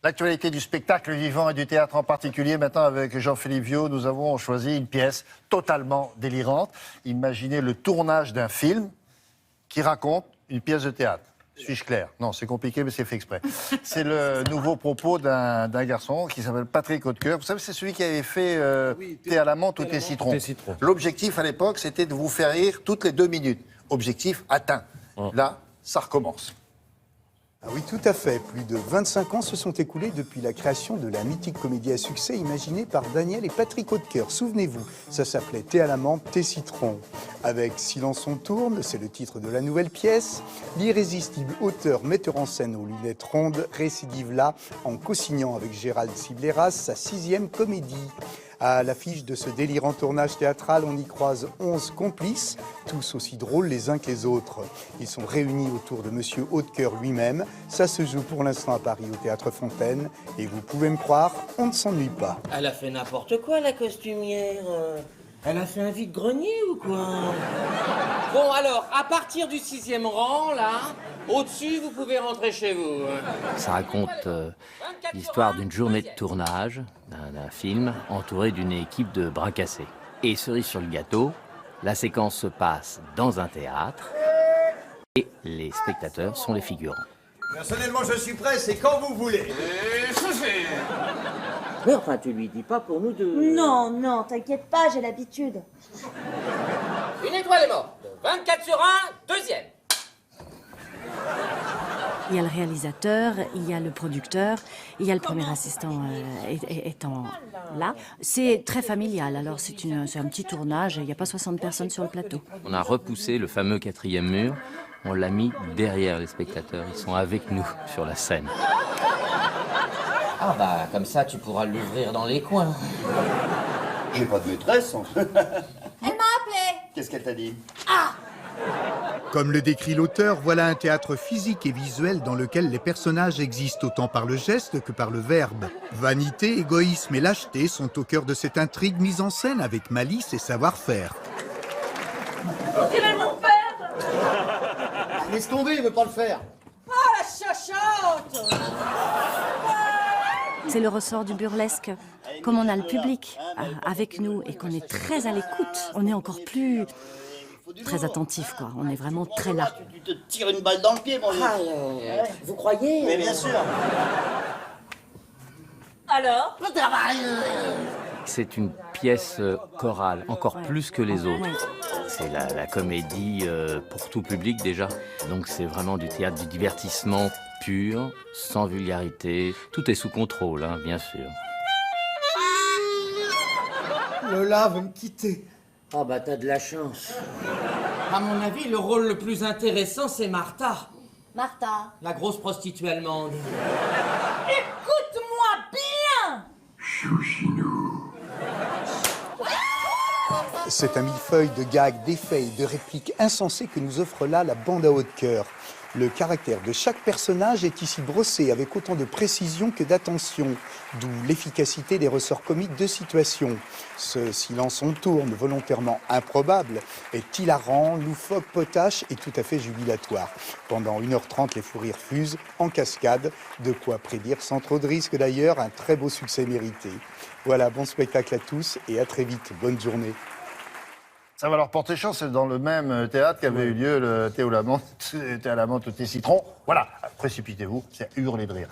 L'actualité du spectacle vivant et du théâtre en particulier. Maintenant, avec Jean-Philippe Viau, nous avons choisi une pièce totalement délirante. Imaginez le tournage d'un film qui raconte une pièce de théâtre. Suis-je clair? Non, c'est compliqué, mais c'est fait exprès. C'est le nouveau propos d'un garçon qui s'appelle Patrick Hautecoeur. Vous savez, c'est celui qui avait fait Thé à la menthe ou Thé citron. L'objectif à l'époque, c'était de vous faire rire toutes les 2 minutes. Objectif atteint. Là, ça recommence. Ah oui, tout à fait. Plus de 25 ans se sont écoulés depuis la création de la mythique comédie à succès imaginée par Daniel et Patrick Hautecoeur. Souvenez-vous, ça s'appelait Thé à la menthe, Thé citron. Avec Silence on tourne, c'est le titre de la nouvelle pièce. L'irrésistible auteur, metteur en scène aux lunettes rondes, récidive là en co-signant avec Gérald Sibleras sa 6e comédie. À l'affiche de ce délirant tournage théâtral, on y croise 11 complices, tous aussi drôles les uns que les autres. Ils sont réunis autour de Monsieur Hautecoeur lui-même. Ça se joue pour l'instant à Paris au Théâtre Fontaine. Et vous pouvez me croire, on ne s'ennuie pas. Elle a fait n'importe quoi, la costumière. Elle a fait un vide-grenier ou quoi? Bon, alors, à partir du 6e rang, là, au-dessus, vous pouvez rentrer chez vous. Ça raconte l'histoire d'une journée de tournage d'un film entouré d'une équipe de bras cassés. Et cerise sur le gâteau, la séquence se passe dans un théâtre et les spectateurs sont les figurants. Personnellement, je suis prêt, c'est quand vous voulez. Mais enfin, tu lui dis pas pour nous deux. Non, non, t'inquiète pas, j'ai l'habitude. Une étoile est morte. 24 sur 1, 2e. Il y a le réalisateur, il y a le producteur, il y a le premier assistant étant là. C'est très familial, alors c'est un petit tournage, il n'y a pas 60 personnes sur le plateau. On a repoussé le fameux 4e mur, on l'a mis derrière les spectateurs, ils sont avec nous sur la scène. Ah bah, comme ça, tu pourras l'ouvrir dans les coins. J'ai pas de maîtresse. Elle m'a appelé. Qu'est-ce qu'elle t'a dit? Comme le décrit l'auteur, voilà un théâtre physique et visuel dans lequel les personnages existent autant par le geste que par le verbe. Vanité, égoïsme et lâcheté sont au cœur de cette intrigue mise en scène avec malice et savoir-faire. On dirait mon père. Laisse tomber, il veut pas le faire. Oh, la chachotte. C'est le ressort du burlesque. Comme on a le public avec nous et qu'on est très à l'écoute, on est encore plus très attentif, quoi. On est vraiment très là. Tu te tires une balle dans le pied, mon vieux. Vous croyez? Mais bien sûr. Alors? C'est une pièce chorale, encore plus que les autres. C'est la comédie pour tout public déjà. Donc c'est vraiment du théâtre du divertissement pur, sans vulgarité. Tout est sous contrôle, hein, bien sûr. Lola veut me quitter. Oh bah, t'as de la chance. À mon avis, le rôle le plus intéressant, c'est Martha, Martha. la grosse prostituée allemande. Écoute-moi bien. C'est un millefeuille de gags, d'effets et de répliques insensées que nous offre là la bande à Hautecoeur. Le caractère de chaque personnage est ici brossé avec autant de précision que d'attention, d'où l'efficacité des ressorts comiques de situation. Ce silence on tourne, volontairement improbable, est hilarant, loufoque, potache et tout à fait jubilatoire. Pendant 1h30, les fous rires fusent, en cascade, de quoi prédire sans trop de risque d'ailleurs un très beau succès mérité. Voilà, bon spectacle à tous et à très vite, bonne journée. Ça va leur porter chance, c'est dans le même théâtre qu'avait eu lieu le thé à la menthe ou thé citron. Voilà, précipitez-vous, c'est hurler de rire.